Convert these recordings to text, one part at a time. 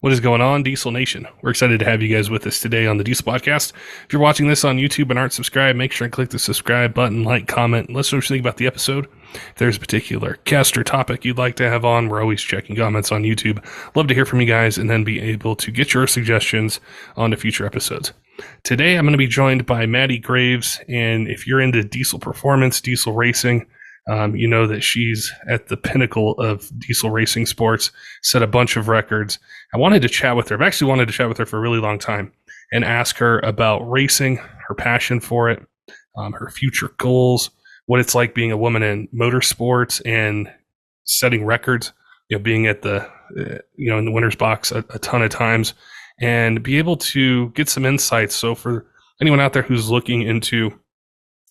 What is going on, Diesel Nation? We're excited to have you guys with us today on the Diesel Podcast. If you're watching this on YouTube and aren't subscribed, make sure and click the subscribe button, like, comment, and let us know what you think about the episode. If there's a particular guest or topic you'd like to have on, we're always checking comments on YouTube. Love to hear from you guys and then be able to get your suggestions on to future episodes. Today, I'm going to be joined by Mattie Graves, and if you're into diesel performance, diesel racing, you know that she's at the pinnacle of diesel racing sports, set a bunch of records. I wanted to chat with her. I've actually wanted to chat with her for a really long time and ask her about racing, her passion for it, her future goals, what it's like being a woman in motorsports and setting records, being at the, in the winner's box a ton of times, and be able to get some insights. So for anyone out there who's looking into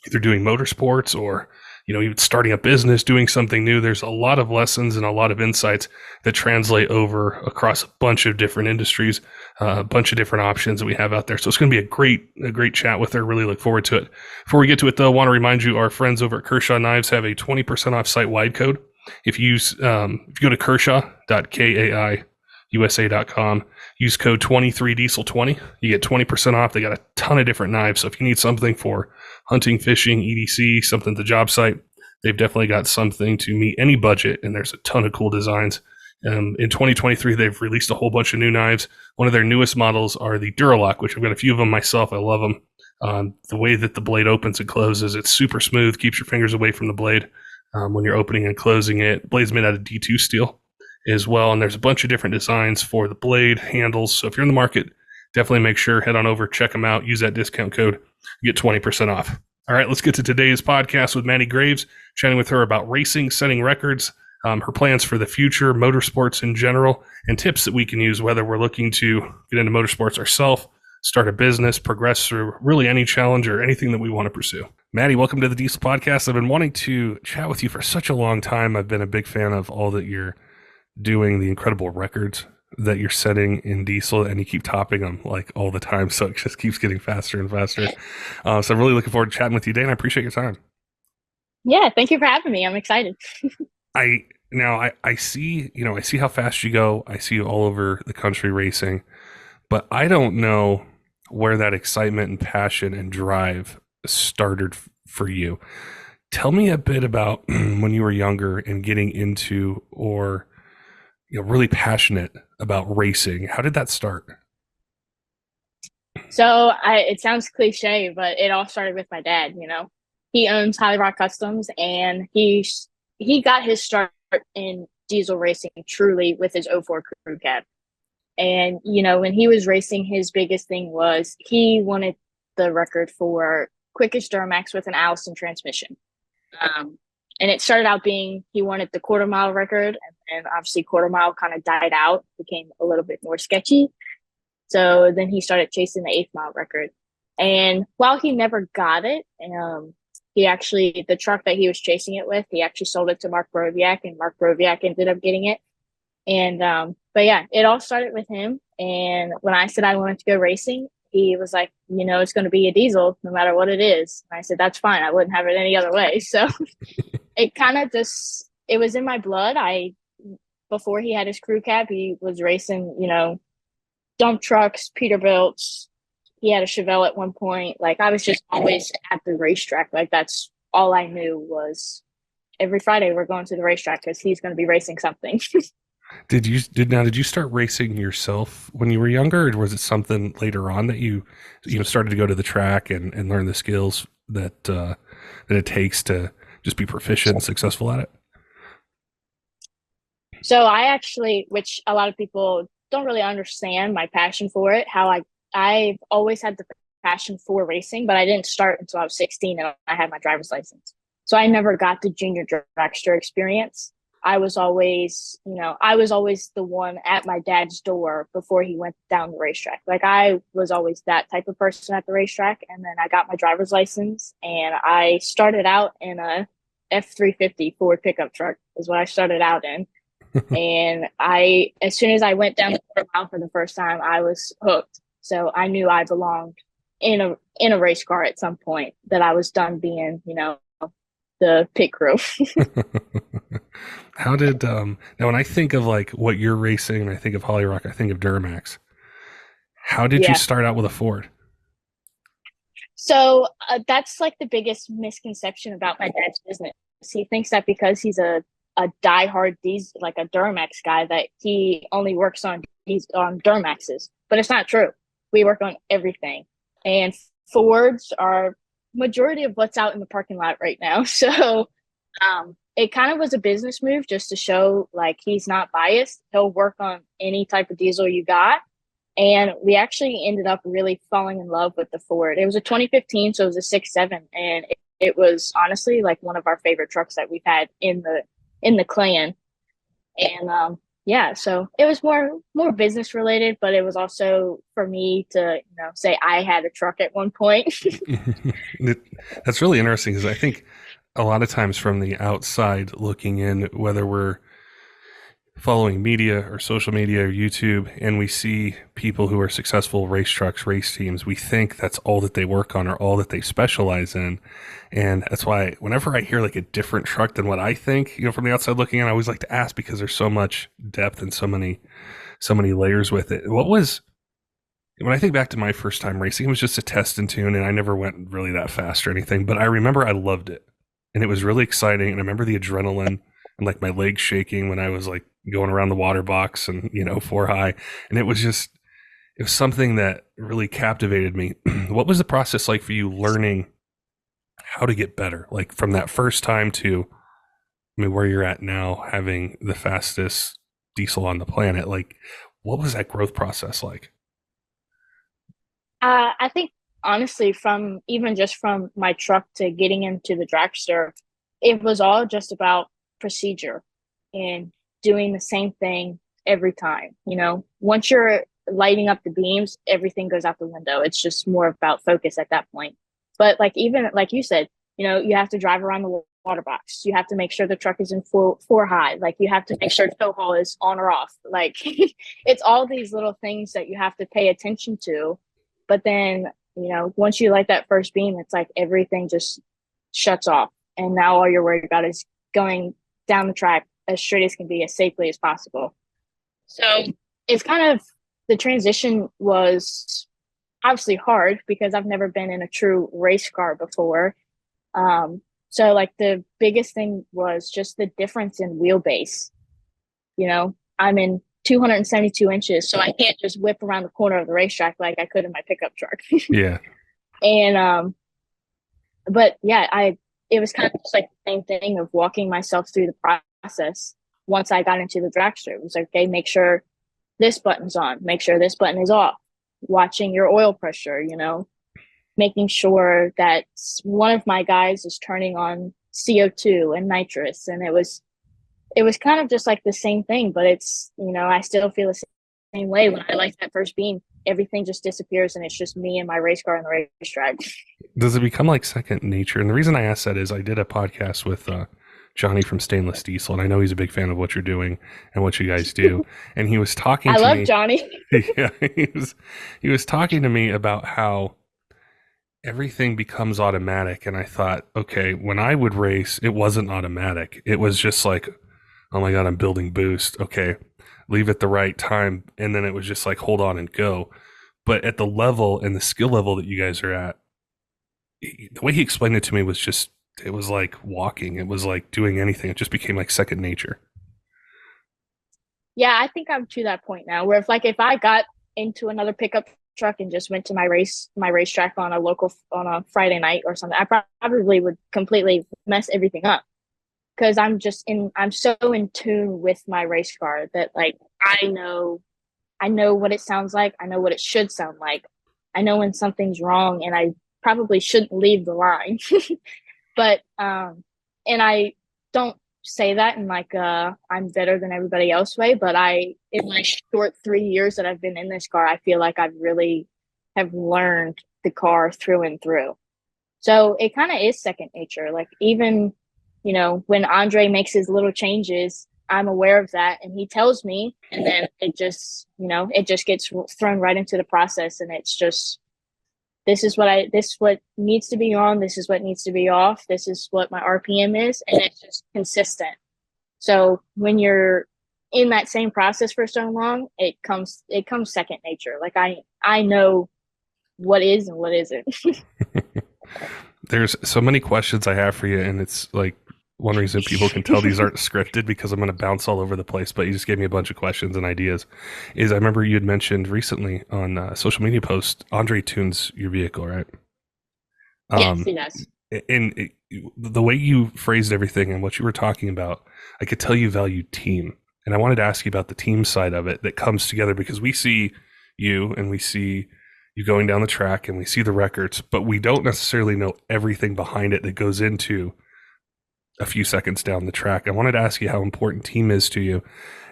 either doing motorsports or even starting a business, doing something new, there's a lot of lessons and a lot of insights that translate over across a bunch of different industries, a bunch of different options that we have out there. So it's going to be a great chat with her. Really look forward to it. Before we get to it, though, I want to remind you our friends over at Kershaw Knives have a 20% off site-wide code. If you go to kershaw.kaiusa.com, use code 23diesel20, you get 20% off. They got a ton of different knives. So if you need something for hunting, fishing, EDC, something at the job site, they've definitely got something to meet any budget, and there's a ton of cool designs. In 2023, they've released a whole bunch of new knives. One of their newest models are the Duralock, which I've got a few of them myself. I love them. The way that the blade opens and closes, it's super smooth, keeps your fingers away from the blade when you're opening and closing it. Blade's made out of D2 steel as well, and there's a bunch of different designs for the blade handles. So if you're in the market, definitely make sure, head on over, check them out, use that discount code, get 20% off. All right, let's get to today's podcast with Mattie Graves, chatting with her about racing, setting records, her plans for the future, motorsports in general, and tips that we can use whether we're looking to get into motorsports ourselves, start a business, progress through really any challenge or anything that we want to pursue. Mattie, welcome to the Diesel Podcast. I've been wanting to chat with you for such a long time. I've been a big fan of all that you're doing, the incredible records that you're setting in diesel, and you keep topping them like all the time, so it just keeps getting faster and faster. So I'm really looking forward to chatting with you today, and I appreciate your time. Yeah, thank you for having me. I'm excited. I see, I see how fast you go. I see you all over the country racing, but I don't know where that excitement and passion and drive started for you. Tell me a bit about when you were younger and getting into, or really passionate about racing. How did that start? So it sounds cliche, but it all started with my dad. He owns Highly Rock Customs, and he got his start in diesel racing truly with his '04 crew cab. And when he was racing, his biggest thing was he wanted the record for quickest DMAX with an Allison transmission. And it started out being he wanted the quarter mile record, and obviously quarter mile kind of died out, became a little bit more sketchy. So then he started chasing the 8th mile record. And while he never got it, the truck that he was chasing it with, he actually sold it to Mark Broviak, and Mark Broviak ended up getting it. And but yeah, it all started with him. And when I said I wanted to go racing, he was like, it's going to be a diesel no matter what it is. And I said, that's fine. I wouldn't have it any other way. So it kind of it was in my blood. Before he had his crew cab, he was racing, dump trucks, Peterbilts. He had a Chevelle at one point. Like, I was just always at the racetrack. Like, that's all I knew was every Friday we're going to the racetrack because he's going to be racing something. Did you start racing yourself when you were younger, or was it something later on that you started to go to the track and learn the skills that it takes to just be proficient and successful at it? So I actually, which a lot of people don't really understand my passion for it, how I've always had the passion for racing, but I didn't start until I was 16 and I had my driver's license. So I never got the junior dragster experience. I was always the one at my dad's door before he went down the racetrack. Like, I was always that type of person at the racetrack. And then I got my driver's license, and I started out in a F-350 Ford pickup truck is what I started out in. And as soon as I went down the quarter mile for the first time, I was hooked. So I knew I belonged in a race car at some point, that I was done being, the pit crew. How did now when I think of like what you're racing and I think of Holly Rock, I think of Duramax. How did you Yeah. start out with a Ford? So that's like the biggest misconception about my dad's business. He thinks that because he's a diehard diesel, like a Duramax guy, that he only works on these on Duramaxes, but it's not true. We work on everything, and Fords are majority of what's out in the parking lot right now. So it kind of was a business move just to show like he's not biased. He'll work on any type of diesel you got. And we actually ended up really falling in love with the Ford. It was a 2015, so it was a 6.7, and it was honestly like one of our favorite trucks that we've had in the clan. And yeah, so it was more business related, but it was also for me to say I had a truck at one point. That's really interesting because I think a lot of times from the outside looking in, whether we're following media or social media or YouTube, and we see people who are successful race trucks, race teams, we think that's all that they work on or all that they specialize in. And that's why whenever I hear like a different truck than what I think, from the outside looking in, I always like to ask because there's so much depth and so many layers with it. When I think back to my first time racing, it was just a test and tune, and I never went really that fast or anything, but I remember I loved it. And it was really exciting. And I remember the adrenaline and like my legs shaking when I was like going around the water box and, four high. And it was something that really captivated me. What was the process like for you learning how to get better? Like from that first time to, where you're at now, having the fastest diesel on the planet, like what was that growth process like? I think honestly, from my truck to getting into the dragster, it was all just about procedure and doing the same thing every time. Once you're lighting up the beams, everything goes out the window. It's just more about focus at that point. But like even like you said, you have to drive around the water box. You have to make sure the truck is in four high. Like you have to make sure tow haul is on or off. Like it's all these little things that you have to pay attention to. But then, once you light that first beam, it's like everything just shuts off. And now all you're worried about is going down the track as straight as can be, as safely as possible. So it's kind of, the transition was obviously hard because I've never been in a true race car before. So like the biggest thing was just the difference in wheelbase. I'm in 272 inches, so I can't just whip around the corner of the racetrack like I could in my pickup truck. Yeah. And but yeah, it was kind of just like the same thing of walking myself through the process. Once I got into the dragster, it was like, okay, make sure this button's on, make sure this button is off, watching your oil pressure, making sure that one of my guys is turning on CO2 and nitrous. And it was kind of just like the same thing, but it's, I still feel the same way when I light that first beam. Everything just disappears and it's just me and my race car on the racetrack. Does it become like second nature? And the reason I asked that is I did a podcast with Johnny from Stainless Diesel, and I know he's a big fan of what you're doing and what you guys do. And he was talking to me. I love Johnny. Yeah, he was talking to me about how everything becomes automatic. And I thought, okay, when I would race, it wasn't automatic. It was just like, oh my God, I'm building boost. Okay, leave at the right time. And then it was just like, hold on and go. But at the level and the skill level that you guys are at, the way he explained it to me was just, it was like walking. It was like doing anything. It just became like second nature. Yeah, I think I'm to that point now where if I got into another pickup truck and just went to my racetrack on a Friday night or something, I probably would completely mess everything up. Because I'm so in tune with my race car that like I know what it sounds like. I know what it should sound like. I know when something's wrong and I probably shouldn't leave the line. But and I don't say that in like I'm better than everybody else way, but in my short 3 years that I've been in this car, I feel like I've really have learned the car through and through. So it kind of is second nature. Like even when Andre makes his little changes, I'm aware of that and he tells me, and then it just gets thrown right into the process, and it's just this is what needs to be on, this is what needs to be off, this is what my RPM is, and it's just consistent. So when you're in that same process for so long, it comes second nature. Like I know what is and what isn't. There's so many questions I have for you, and it's like one reason people can tell these aren't scripted because I'm going to bounce all over the place. But you just gave me a bunch of questions and ideas. Is I remember you had mentioned recently on a social media post, Andre tunes your vehicle, right? Yes, he does. And the way you phrased everything and what you were talking about, I could tell you value team. And I wanted to ask you about the team side of it that comes together, because we see you and we see you going down the track and we see the records, but we don't necessarily know everything behind it that goes into a few seconds down the track. I wanted to ask you how important team is to you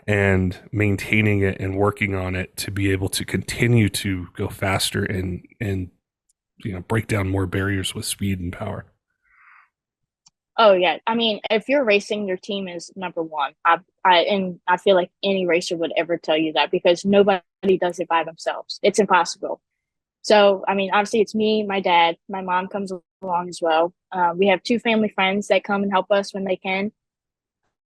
and maintaining it and working on it to be able to continue to go faster and break down more barriers with speed and power. Oh yeah, I mean, if you're racing, your team is number one. I feel like any racer would ever tell you that, because nobody does it by themselves. It's impossible. So, I mean, obviously it's me, my dad, my mom comes along as well. We have two family friends that come and help us when they can.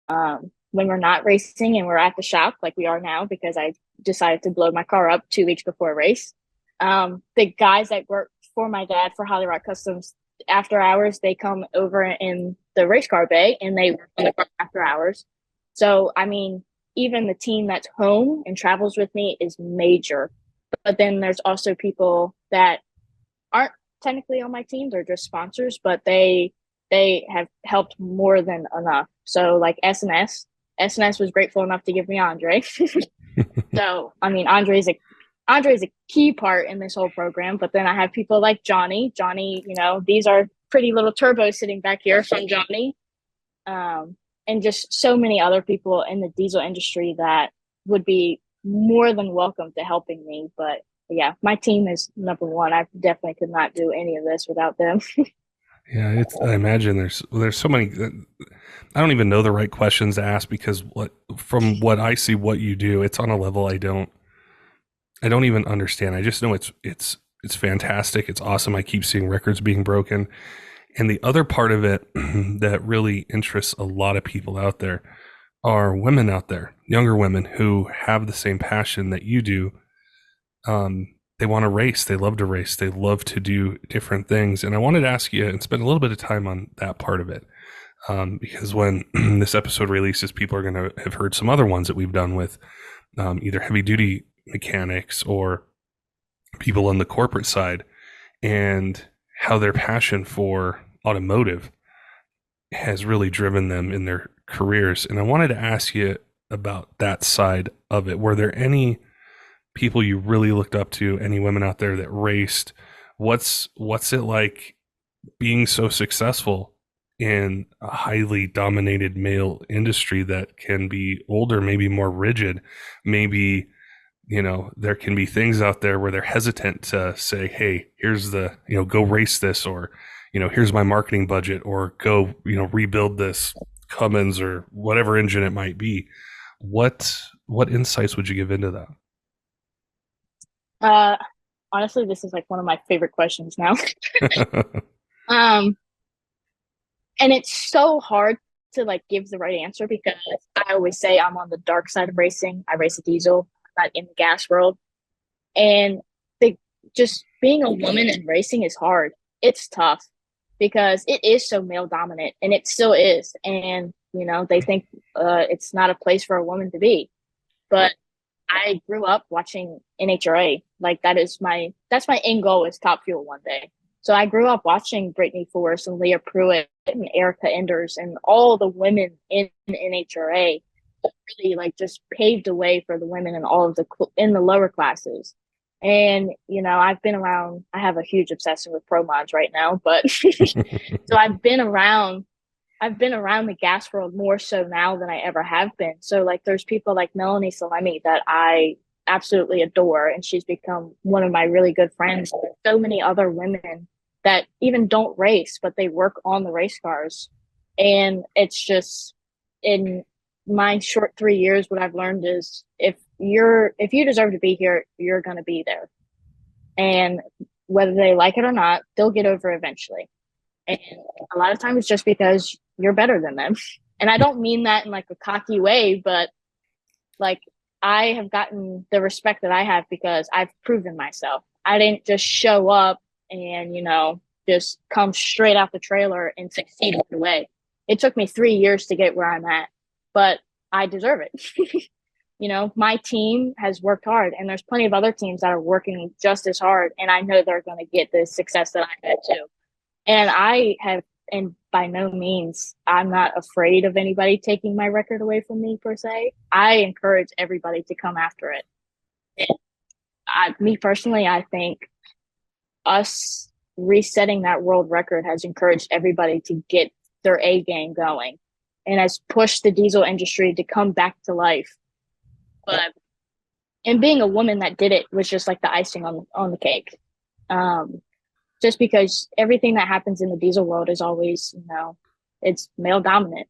When we're not racing and we're at the shop like we are now, because I decided to blow my car up 2 weeks before a race. The guys that work for my dad for Holly Rock Customs after hours, they come over in the race car bay and they work on the car after hours. So, I mean, even the team that's home and travels with me is major. But then there's also people that aren't technically on my team. They're just sponsors, but they have helped more than enough. So like SNS was grateful enough to give me Andre. So, I mean, Andre's a key part in this whole program. But then I have people like Johnny. Johnny, these are pretty little turbos sitting back here from Johnny. And just so many other people in the diesel industry that would be more than welcome to helping me. But yeah, my team is number one. I definitely could not do any of this without them. Yeah, I imagine there's so many. I don't even know the right questions to ask, because from what I see, what you do, it's on a level I don't even understand. I just know it's fantastic. It's awesome. I keep seeing records being broken. And the other part of it that really interests a lot of people out there are women out there, younger women who have the same passion that you do. They want to race. They love to race. They love to do different things. And I wanted to ask you and spend a little bit of time on that part of it. Because when this episode releases, people are going to have heard some other ones that we've done with either heavy duty mechanics or people on the corporate side, and how their passion for automotive has really driven them in their careers. And I wanted to ask you about that side of it. Were there any people you really looked up to, any women out there that raced? What's it like being so successful in a highly dominated male industry that can be older, maybe more rigid, maybe there can be things out there where they're hesitant to say, hey, here's the, go race this, or, here's my marketing budget, or go, rebuild this Cummins or whatever engine it might be. What insights would you give into that? Honestly, this is like one of my favorite questions now. And it's so hard to like give the right answer, because I always say I'm on the dark side of racing. I race a diesel, not in the gas world. And just being a woman in racing is hard. It's tough because it is so male dominant, and it still is. And, they think it's not a place for a woman to be. But I grew up watching NHRA. Like that's my end goal, is Top Fuel one day. So I grew up watching Brittany Force and Leah Pruitt and Erica Enders and all the women in NHRA. Really like just paved the way for the women in all of in the lower classes. And I've been around. I have a huge obsession with pro mods right now, but so I've been around the gas world more so now than I ever have been. So like there's people like Melanie Salemi that I absolutely adore, and she's become one of my really good friends. There's so many other women that even don't race, but they work on the race cars. And it's just, in my short 3 years, what I've learned is if you deserve to be here, you're going to be there. And whether they like it or not, they'll get over eventually. And a lot of times it's just because you're better than them. And I don't mean that in like a cocky way, but like I have gotten the respect that I have because I've proven myself. I didn't just show up and, just come straight out the trailer and succeed right away. It took me 3 years to get where I'm at, but I deserve it. My team has worked hard, and there's plenty of other teams that are working just as hard, and I know they're going to get the success that I had too. And by no means, I'm not afraid of anybody taking my record away from me per se. I encourage everybody to come after it. And me personally, I think us resetting that world record has encouraged everybody to get their A game going and has pushed the diesel industry to come back to life. But and being a woman that did it was just like the icing on the cake. Just because everything that happens in the diesel world is always, it's male dominant.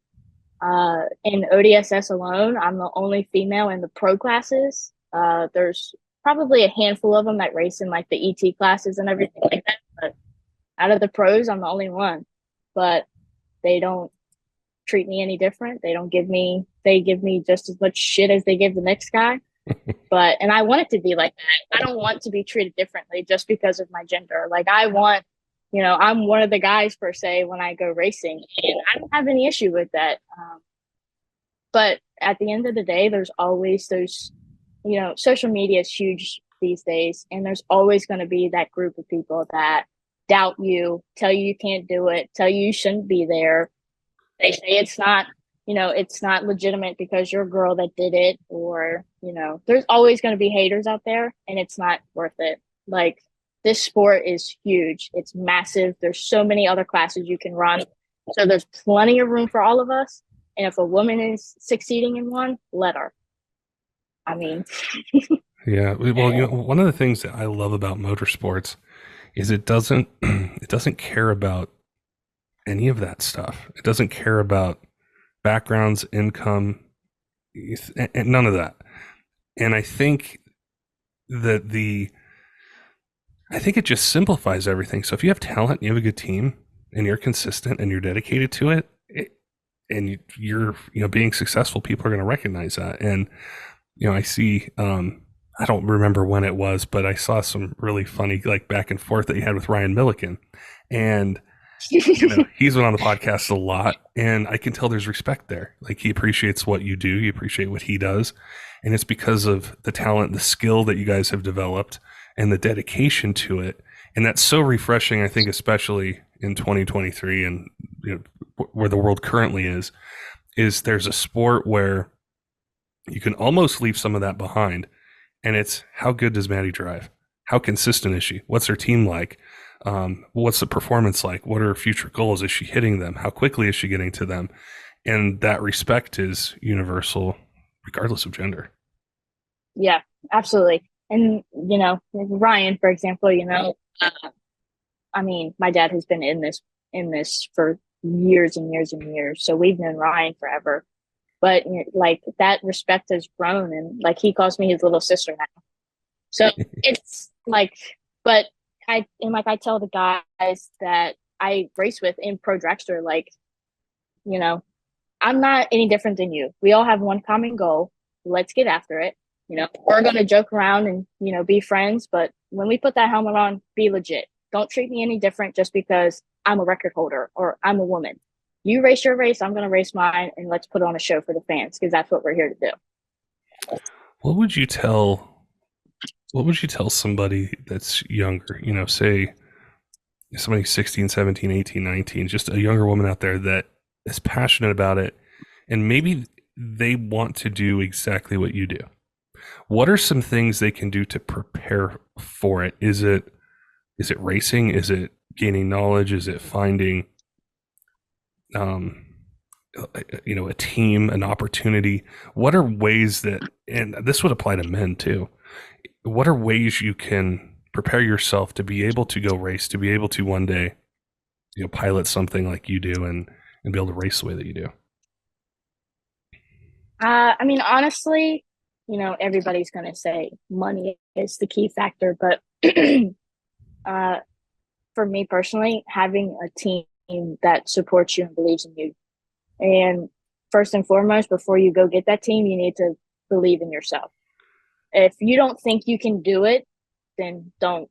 In ODSS alone, I'm the only female in the pro classes. There's probably a handful of them that race in like the ET classes and everything like that. But out of the pros, I'm the only one. But they don't treat me any different. They give me just as much shit as they give the next guy. And I want it to be like that. I don't want to be treated differently just because of my gender. Like I'm one of the guys per se when I go racing, and I don't have any issue with that. But at the end of the day, there's always those, social media is huge these days, and there's always going to be that group of people that doubt you, tell you can't do it, tell you shouldn't be there. They say it's not legitimate because you're a girl that did it, or, there's always going to be haters out there, and it's not worth it. Like, this sport is huge. It's massive. There's so many other classes you can run. So there's plenty of room for all of us. And if a woman is succeeding in one, let her. I mean. Yeah. Well, one of the things that I love about motorsports is it doesn't care about any of that stuff. It doesn't care about backgrounds, income, and none of that. And I think that I think it just simplifies everything. So if you have talent, you have a good team, and you're consistent and you're dedicated to it, and you're being successful, people are going to recognize that. And I see, I don't remember when it was, but I saw some really funny like back and forth that you had with Ryan Milliken, and he's been on the podcast a lot, and I can tell there's respect there. Like, he appreciates what you do, you appreciate what he does, and it's because of the talent, the skill that you guys have developed, and the dedication to it. And that's so refreshing, I think, especially in 2023 and where the world currently is there's a sport where you can almost leave some of that behind, and it's how good does Mattie drive? How consistent is she? What's her team like? What's the performance like? What are her future goals? Is she hitting them? How quickly is she getting to them? And that respect is universal, regardless of gender. Yeah, absolutely. And, Ryan, for example, I mean, my dad has been in this for years and years and years. So we've known Ryan forever. But like that respect has grown, and like he calls me his little sister now. So it's like, but I tell the guys that I race with in Pro Dragster, like, I'm not any different than you. We all have one common goal. Let's get after it. We're going to joke around and, be friends. But when we put that helmet on, be legit. Don't treat me any different just because I'm a record holder or I'm a woman. You race your race, I'm going to race mine, and let's put on a show for the fans, because that's what we're here to do. What would you tell somebody that's younger, say somebody 16, 17, 18, 19, just a younger woman out there that is passionate about it, and maybe they want to do exactly what you do? What are some things they can do to prepare for it? Is it racing? Is it gaining knowledge? Is it finding a team, an opportunity? What are ways that, and this would apply to men too, what are ways you can prepare yourself to be able to go race, to be able to one day, pilot something like you do and be able to race the way that you do? I mean, honestly, everybody's going to say money is the key factor, but For me personally, having a team that supports you and believes in you. And first and foremost, before you go get that team, you need to believe in yourself. If you don't think you can do it, then don't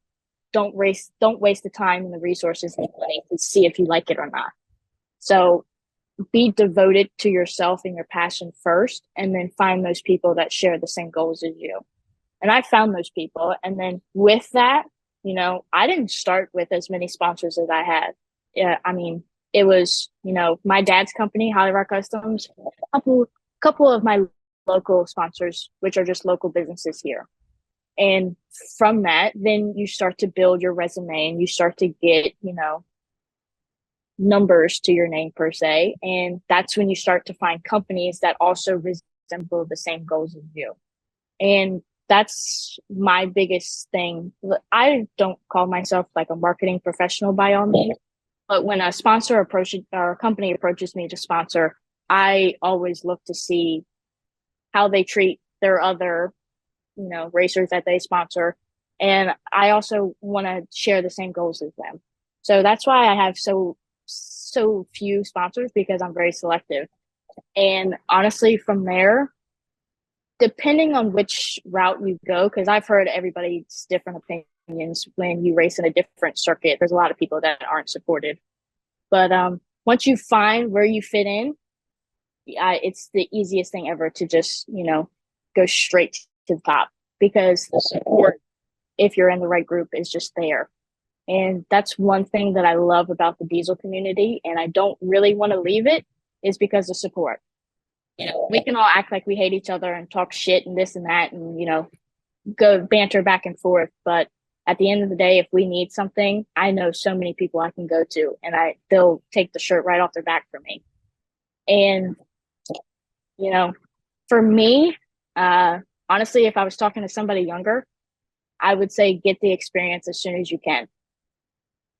waste the time and the resources and the money to see if you like it or not. So be devoted to yourself and your passion first, and then find those people that share the same goals as you. And I found those people. And then with that, I didn't start with as many sponsors as I had. Yeah, I mean, it was, my dad's company, Holly Rock Customs, couple of my local sponsors, which are just local businesses here. And from that, then you start to build your resume and you start to get, numbers to your name per se. And that's when you start to find companies that also resemble the same goals as you. And that's my biggest thing. I don't call myself like a marketing professional by all means, but when a sponsor approaches or a company approaches me to sponsor, I always look to see how they treat their other, racers that they sponsor. And I also want to share the same goals as them. So that's why I have so few sponsors, because I'm very selective. And honestly, from there, depending on which route you go, because I've heard everybody's different opinions when you race in a different circuit. There's a lot of people that aren't supported. But once you find where you fit in, it's the easiest thing ever to just, go straight to the top, because the support, if you're in the right group, is just there. And that's one thing that I love about the diesel community, and I don't really want to leave it, is because of support. We can all act like we hate each other and talk shit and this and that and, go banter back and forth. But at the end of the day, if we need something, I know so many people I can go to, and they'll take the shirt right off their back for me. And, for me, honestly, if I was talking to somebody younger, I would say get the experience as soon as you can.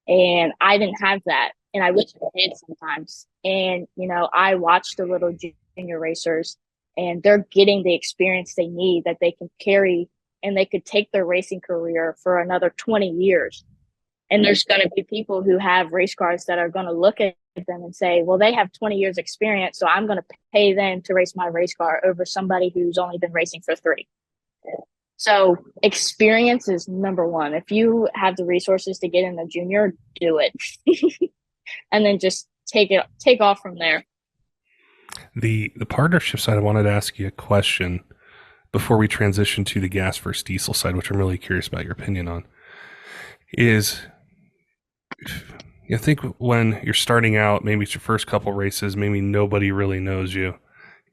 And I didn't have that. And I wish I did sometimes. And, I watched the little junior racers, and they're getting the experience they need that they can carry, and they could take their racing career for another 20 years. And there's going to be people who have race cars that are going to look at them and say, well, they have 20 years experience, so I'm going to pay them to race my race car over somebody who's only been racing for 3. So experience is number one. If you have the resources to get in the junior, do it. And then just take off from there. The partnership side, I wanted to ask you a question before we transition to the gas versus diesel side, which I'm really curious about your opinion on, is I think when you're starting out, maybe it's your first couple races, maybe nobody really knows you,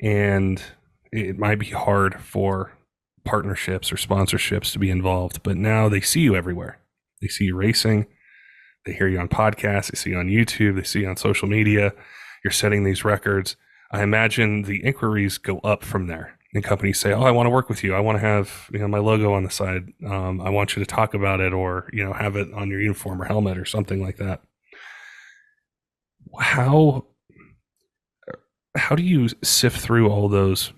and it might be hard for partnerships or sponsorships to be involved, but now they see you everywhere. They see you racing, they hear you on podcasts, they see you on YouTube, they see you on social media, you're setting these records. I imagine the inquiries go up from there, and companies say, oh, I want to work with you, I want to have my logo on the side, I want you to talk about it, or have it on your uniform or helmet or something like that. How do you sift through all those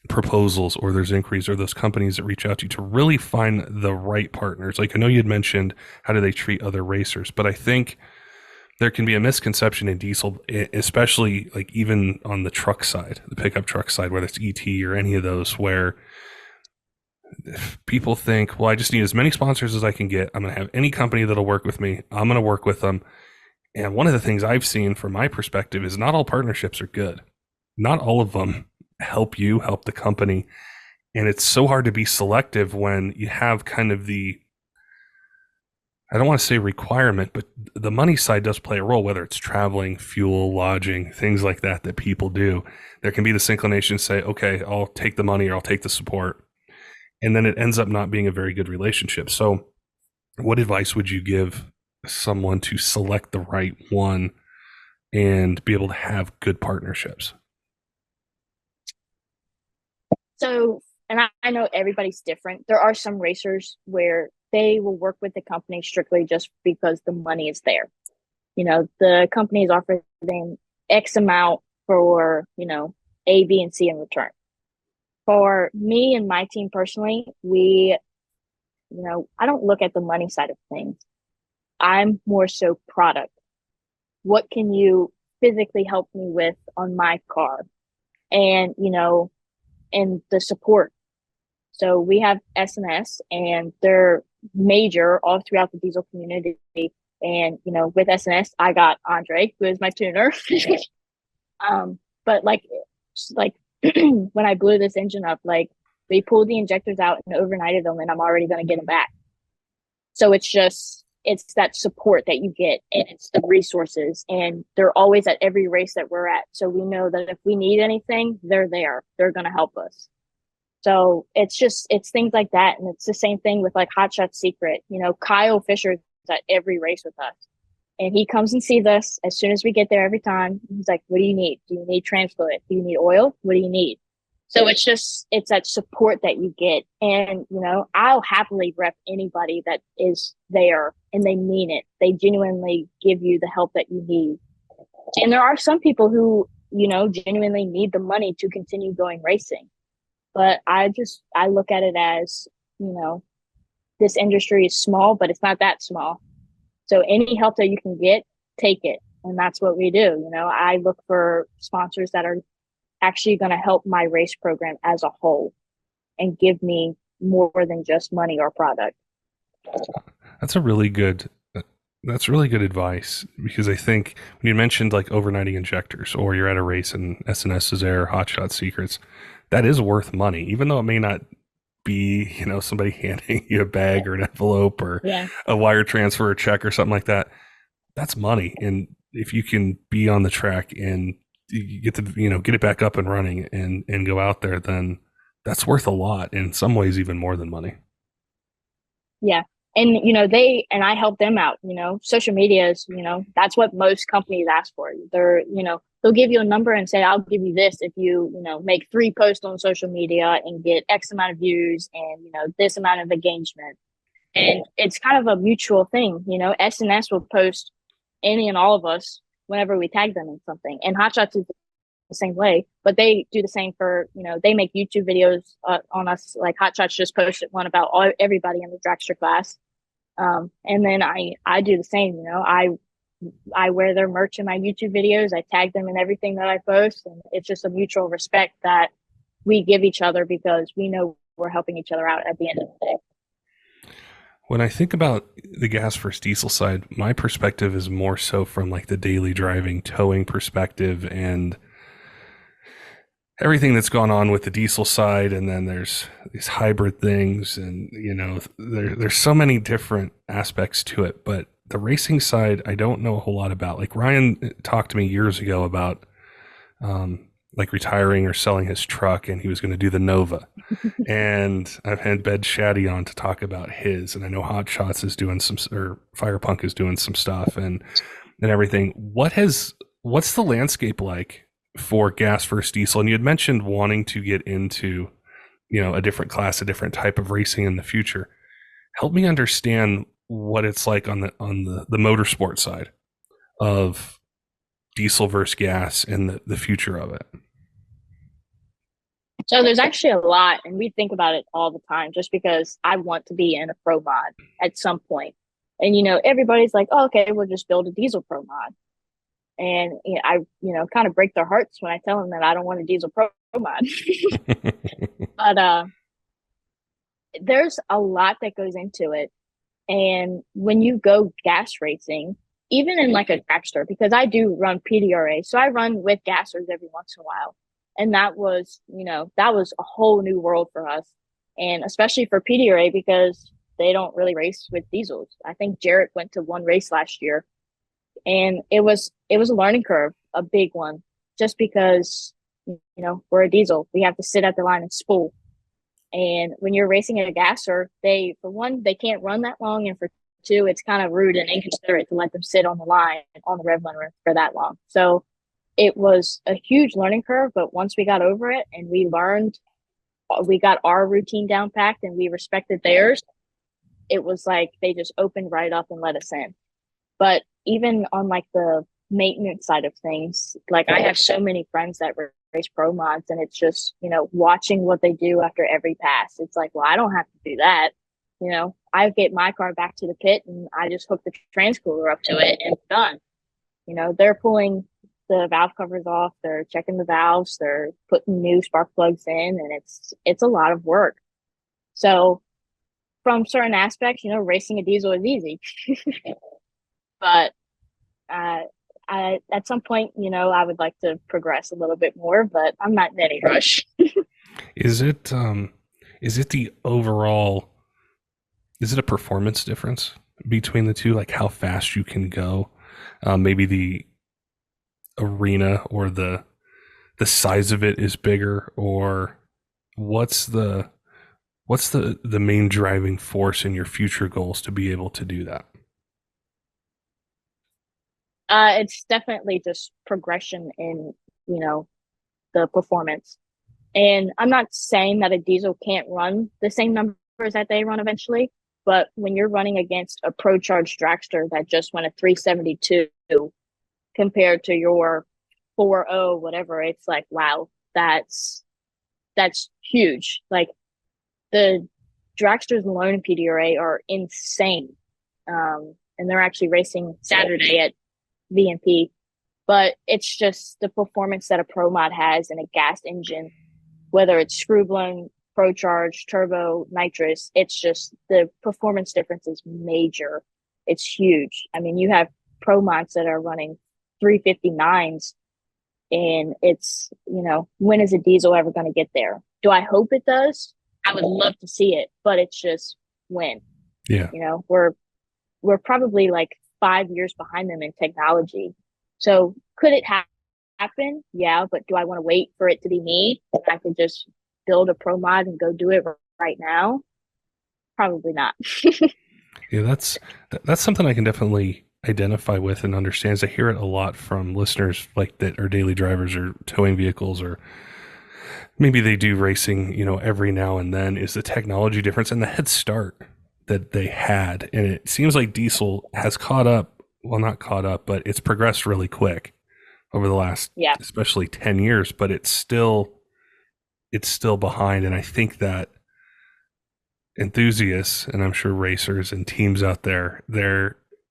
proposals or those inquiries or those companies that reach out to you to really find the right partners? Like, I know you had mentioned how do they treat other racers, but I think there can be a misconception in diesel, especially like even on the truck side, the pickup truck side, whether it's ET or any of those, where people think, well, I just need as many sponsors as I can get. I'm going to have any company that'll work with me. I'm going to work with them. And one of the things I've seen from my perspective is not all partnerships are good. Not all of them help you, help the company. And it's so hard to be selective when you have kind of I don't want to say requirement, but the money side does play a role, whether it's traveling, fuel, lodging, things like that people do. There can be this inclination to say, okay, I'll take the money or I'll take the support. And then it ends up not being a very good relationship. So what advice would you give someone to select the right one and be able to have good partnerships? So, and I know everybody's different. There are some racers where they will work with the company strictly just because the money is there. The companies offer them X amount for, A, B, and C in return. For me and my team personally, we I don't look at the money side of things. I'm more so product. What can you physically help me with on my car? And, and the support. So we have S&S, and they're major all throughout the diesel community. And, with S&S, I got Andre, who is my tuner. But like when I blew this engine up, like they pulled the injectors out and overnighted them, and I'm already going to get them back. So it's that support that you get, and it's the resources, and they're always at every race that we're at. So we know that if we need anything, they're there. They're going to help us. So it's things like that. And it's the same thing with like Hot Shot Secret. Kyle Fisher is at every race with us. And he comes and sees us as soon as we get there every time. He's like, what do you need? Do you need trans fluid? Do you need oil? What do you need? So it's that support that you get. And, I'll happily rep anybody that is there and they mean it. They genuinely give you the help that you need. And there are some people who, genuinely need the money to continue going racing. But I look at it as, this industry is small, but it's not that small. So any help that you can get, take it. And that's what we do. I look for sponsors that are actually going to help my race program as a whole and give me more than just money or product. That's really good advice, because I think when you mentioned like overnighting injectors, or you're at a race and S&S is there, Hot Shot Secrets, that is worth money, even though it may not be, somebody handing you a bag or an envelope or a wire transfer or check or something like that. That's money. And if you can be on the track and you get to, get it back up and running and go out there, then that's worth a lot. In some ways, even more than money. Yeah. And, I help them out, social media is, that's what most companies ask for. They'll give you a number and say, I'll give you this if you, make 3 posts on social media and get X amount of views and, this amount of engagement. And it's kind of a mutual thing, S&S will post any and all of us whenever we tag them in something. And Hot Shots is the same way, but they do the same for, they make YouTube videos on us. Like Hot Shots just posted one about everybody in the dragster class. And then I do the same, I wear their merch in my YouTube videos. I tag them in everything that I post. And it's just a mutual respect that we give each other, because we know we're helping each other out at the end of the day. When I think about the gas versus diesel side, my perspective is more so from like the daily driving, towing perspective, and everything that's gone on with the diesel side. And then there's these hybrid things, and there's so many different aspects to it. But the racing side, I don't know a whole lot about. Like Ryan talked to me years ago about like retiring or selling his truck, and he was going to do the Nova. And I've had Bed Shaddy on to talk about his, and I know Hot Shots is doing some, or Fire Punk is doing some stuff and everything. What's the landscape like for gas versus diesel? And you had mentioned wanting to get into, a different class, a different type of racing in the future. Help me understand what it's like on the motorsport side of diesel versus gas and the future of it. So there's actually a lot, and we think about it all the time, just because I want to be in a pro mod at some point. And, everybody's like, oh, okay, we'll just build a diesel pro mod. And I kind of break their hearts when I tell them that I don't want a diesel pro mod. But there's a lot that goes into it. And when you go gas racing, even in like a dragster, because I do run PDRA, so I run with gassers every once in a while. And that was a whole new world for us. And especially for PDRA, because they don't really race with diesels. I think Jarrett went to one race last year, and it was a learning curve, a big one, just because, we're a diesel. We have to sit at the line and spool. And when you're racing a gasser, for one, they can't run that long. And for two, it's kind of rude and inconsiderate to let them sit on the line, on the rev limiter for that long. So it was a huge learning curve, but once we got over it and we got our routine down packed and we respected theirs, it was like they just opened right up and let us in. But even on like the maintenance side of things, like I have so many friends that race pro mods, and it's just, watching what they do after every pass. It's like, well, I don't have to do that. I get my car back to the pit and I just hook the trans cooler up to it and it's done. They're pulling the valve covers off, they're checking the valves, they're putting new spark plugs in, and it's a lot of work. So from certain aspects, racing a diesel is easy. But at some point, I would like to progress a little bit more, but I'm not in any rush. Is it the overall, is it a performance difference between the two? Like how fast you can go? Maybe the arena or the size of it is bigger, or what's the main driving force in your future goals to be able to do that? It's definitely just progression in, the performance. And I'm not saying that a diesel can't run the same numbers that they run eventually, but when you're running against a Pro Charged dragster that just went a 372 compared to your 4.0, whatever, it's like, wow, that's huge. Like the dragsters alone in PDRA are insane. And they're actually racing Saturday at VMP, but it's just the performance that a Pro Mod has in a gas engine, whether it's screw blown, Pro Charge, turbo, nitrous. It's just the performance difference is major. It's huge. I mean, you have Pro Mods that are running 359s, and it's, when is a diesel ever going to get there? Do I hope it does? I would love to see it, but it's just when. Yeah. We're probably like 5 years behind them in technology. So could it happen? Yeah, but do I want to wait for it to be me? I could just build a Pro Mod and go do it right now? Probably not. Yeah, that's something I can definitely identify with and understand. I hear it a lot from listeners like that are daily drivers or towing vehicles, or maybe they do racing, every now and then, is the technology difference and the head start that they had. And it seems like diesel has caught up. Well, not caught up, but it's progressed really quick over the last, especially 10 years, but it's still behind. And I think that enthusiasts, and I'm sure racers and teams out there,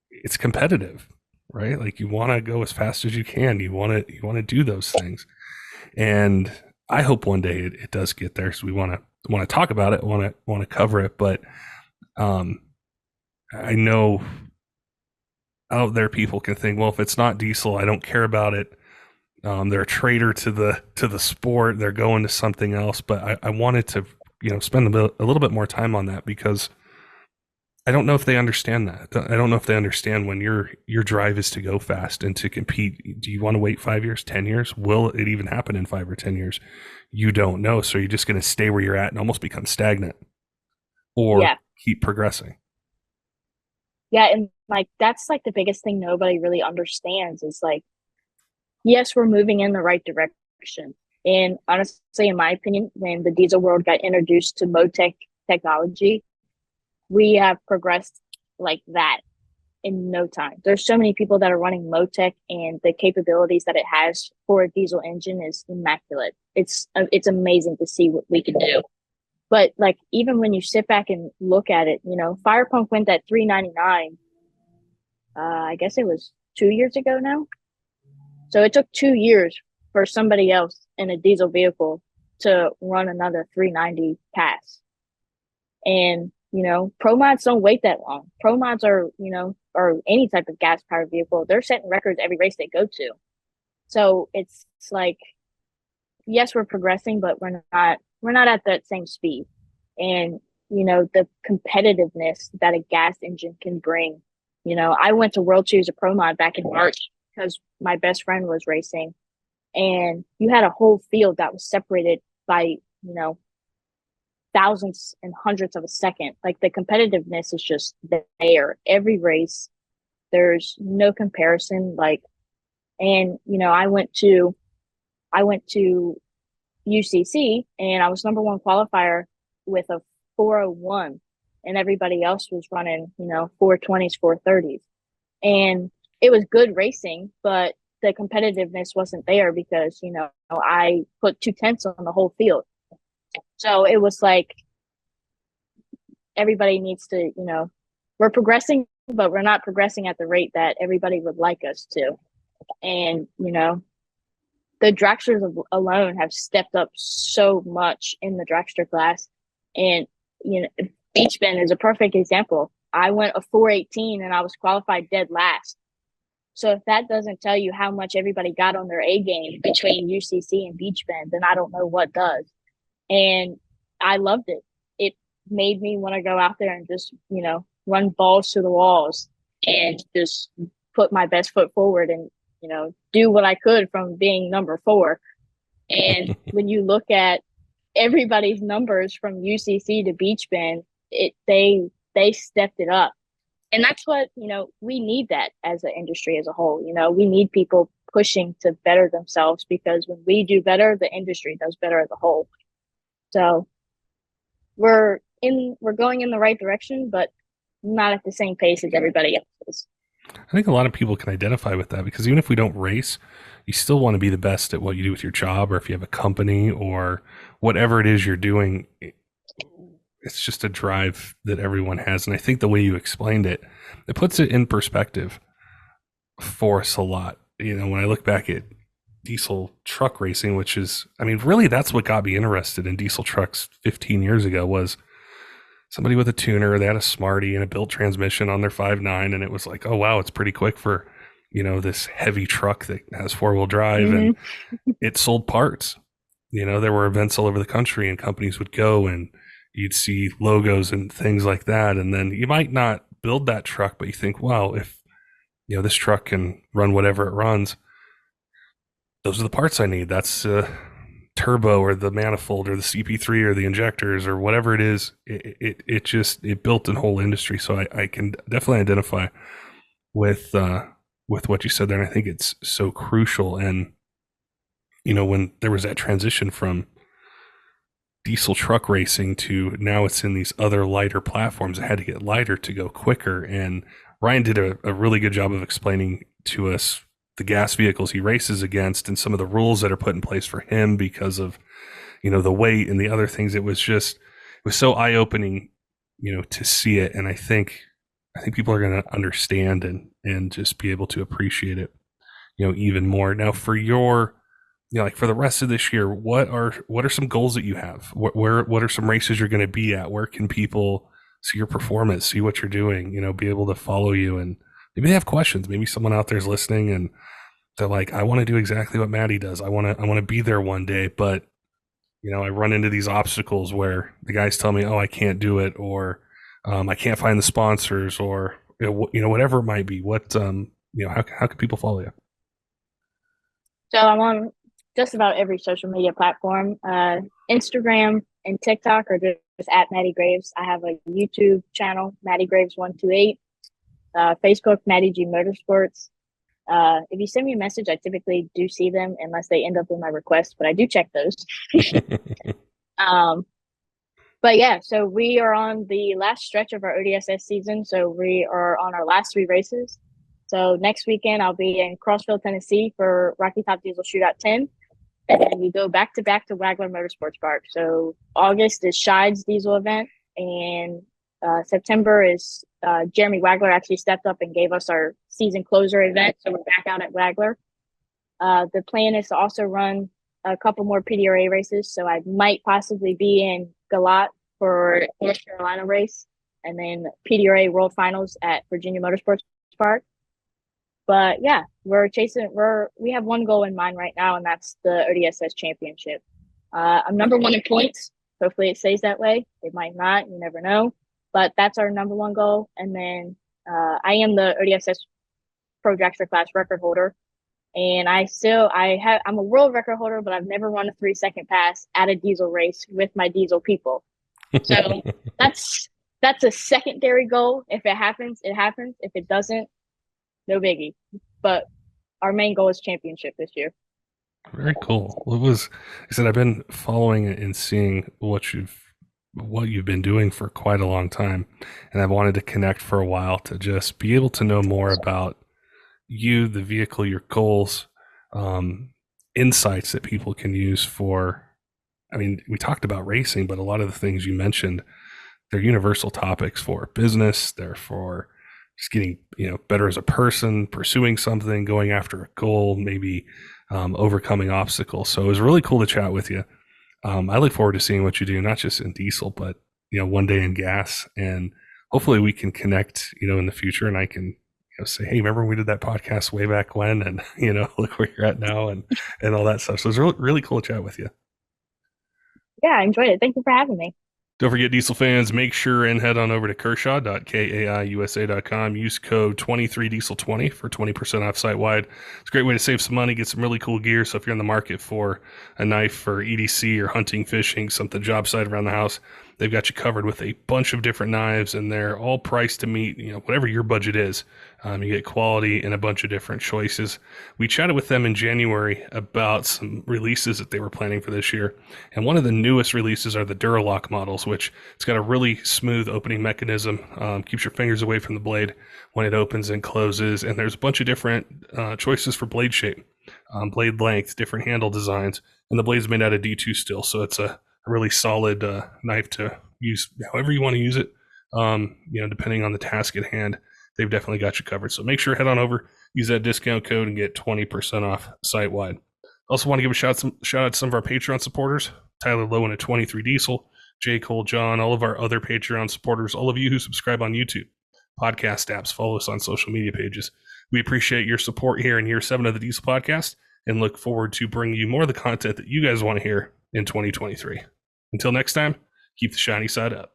it's competitive, right? Like you want to go as fast as you can. You want to do those things. And I hope one day it does get there. So we want to talk about it, want to cover it. But I know out there people can think, well, if it's not diesel, I don't care about it. They're a traitor to the sport. They're going to something else. But I wanted to, spend a little bit more time on that, because I don't know if they understand that. I don't know if they understand when your drive is to go fast and to compete. Do you want to wait 5 years, 10 years? Will it even happen in 5 or 10 years? You don't know. So you're just going to stay where you're at and almost become stagnant, or keep progressing. Yeah. And like, that's like the biggest thing nobody really understands is like, yes, we're moving in the right direction. And honestly, in my opinion, when the diesel world got introduced to Motec technology, we have progressed like that in no time. There's so many people that are running Motec, and the capabilities that it has for a diesel engine is immaculate. It's amazing to see what we can do. But like, even when you sit back and look at it, Fire Pump went at 399. I guess it was 2 years ago now. So it took 2 years for somebody else in a diesel vehicle to run another 390 pass. And, Pro Mods don't wait that long. Pro Mods are, or any type of gas powered vehicle, they're setting records every race they go to. So it's like, yes, we're progressing, but we're not at that same speed. And, the competitiveness that a gas engine can bring. I went to World Series of Pro Mod back in March because my best friend was racing, and you had a whole field that was separated by, thousands and hundreds of a second. Like the competitiveness is just there. Every race, there's no comparison. Like, and I went to UCC and I was number one qualifier with a 401, and everybody else was running 420s, 430s, and it was good racing, but the competitiveness wasn't there because I put 2/10 on the whole field. So it was like everybody needs to, we're progressing, but we're not progressing at the rate that everybody would like us to. And, the dragsters alone have stepped up so much in the dragster class. And, Beach Bend is a perfect example. I went a 418 and I was qualified dead last. So if that doesn't tell you how much everybody got on their A game between UCC and Beach Bend, then I don't know what does. And I loved it. It made me want to go out there and just, run balls to the walls and just put my best foot forward and, do what I could from being number 4. And when you look at everybody's numbers from UCC to Beach Bend, they stepped it up. And that's what, we need that as an industry as a whole. We need people pushing to better themselves, because when we do better, the industry does better as a whole. So we're going in the right direction, but not at the same pace as everybody else is. I think a lot of people can identify with that, because even if we don't race, you still want to be the best at what you do with your job, or if you have a company or whatever it is you're doing. It's just a drive that everyone has. And I think the way you explained it, it puts it in perspective for us a lot. When I look back at diesel truck racing, which is, really that's what got me interested in diesel trucks 15 years ago, was somebody with a tuner. They had a Smarty and a built transmission on their 5.9, and it was like, oh wow, it's pretty quick for, this heavy truck that has 4-wheel drive. Mm-hmm. And it sold parts. There were events all over the country, and companies would go and you'd see logos and things like that. And then you might not build that truck, but you think, wow, if, this truck can run whatever it runs, those are the parts I need. That's turbo or the manifold or the CP3 or the injectors or whatever it is. It built a whole industry. So I can definitely identify with what you said there. And I think it's so crucial. And, when there was that transition from diesel truck racing to now it's in these other lighter platforms, it had to get lighter to go quicker. And Ryan did a really good job of explaining to us the gas vehicles he races against and some of the rules that are put in place for him because of, the weight and the other things. It was so eye-opening, to see it. And I think people are going to understand and just be able to appreciate it, even more. Now for your, like for the rest of this year, what are some goals that you have? What are some races you're going to be at? Where can people see your performance, see what you're doing, be able to follow you? And maybe they have questions. Maybe someone out there is listening and they're like, I want to do exactly what Mattie does. I want to be there one day, but I run into these obstacles where the guys tell me, oh, I can't do it, or I can't find the sponsors, or whatever it might be. What how can people follow you? So I'm on just about every social media platform. Instagram and TikTok are just at Mattie Graves. I have a YouTube channel, Mattie Graves 128. Facebook, Mattie G Motorsports. If you send me a message, I typically do see them unless they end up in my request, but I do check those. But yeah, so we are on the last stretch of our ODSS season. So we are on our last 3 races. So next weekend, I'll be in Crossville, Tennessee for Rocky Top Diesel Shootout 10. And then we go back to back to Wagler Motorsports Park. So August is Shide's diesel event, and September is Jeremy Wagler actually stepped up and gave us our season closer event. So we're back out at Wagler. The plan is to also run a couple more PDRA races. So I might possibly be in Galat for North Carolina race, and then PDRA World Finals at Virginia Motorsports Park. But yeah, we have one goal in mind right now, and that's the ODSS championship. I'm number 1 in points. Hopefully it stays that way. It might not, you never know. But that's our number 1 goal. And then I am the ODSS Pro Dragster class record holder. And I'm a world record holder, but I've never run a 3-second pass at a diesel race with my diesel people. So that's a secondary goal. If it happens, it happens. If it doesn't, no biggie. But our main goal is championship this year. Very cool. Well, I said, I've been following it and seeing what you've been doing for quite a long time. And I've wanted to connect for a while to just be able to know more about you, the vehicle, your goals, insights that people can use for, we talked about racing, but a lot of the things you mentioned they're universal topics for business. They're for just getting, better as a person, pursuing something, going after a goal, maybe overcoming obstacles. So it was really cool to chat with you. I look forward to seeing what you do, not just in diesel, but one day in gas, and hopefully we can connect, in the future, and I can say, hey, remember when we did that podcast way back when, and look where you're at now, and all that stuff. So it's really, really cool to chat with you. Yeah, I enjoyed it. Thank you for having me. Don't forget, diesel fans, make sure and head on over to kershaw.kaiusa.com. Use code 23diesel20 for 20% off site wide. It's a great way to save some money, get some really cool gear. So if you're in the market for a knife for EDC or hunting, fishing, something job site around the house, they've got you covered with a bunch of different knives, and they're all priced to meet, whatever your budget is. You get quality and a bunch of different choices. We chatted with them in January about some releases that they were planning for this year. And one of the newest releases are the Duralock models, which it's got a really smooth opening mechanism, keeps your fingers away from the blade when it opens and closes. And there's a bunch of different choices for blade shape, blade length, different handle designs. And the blade's made out of D2 still. So it's a really solid knife to use however you want to use it, depending on the task at hand. They've definitely got you covered. So make sure head on over, use that discount code, and get 20% off site wide. Also want to give a shout out to some of our Patreon supporters: Tyler Loewen at 23 Diesel, J. Cole John, all of our other Patreon supporters, all of you who subscribe on YouTube, podcast apps, follow us on social media pages. We appreciate your support here in year 7 of the Diesel Podcast, and look forward to bringing you more of the content that you guys want to hear in 2023. Until next time, keep the shiny side up.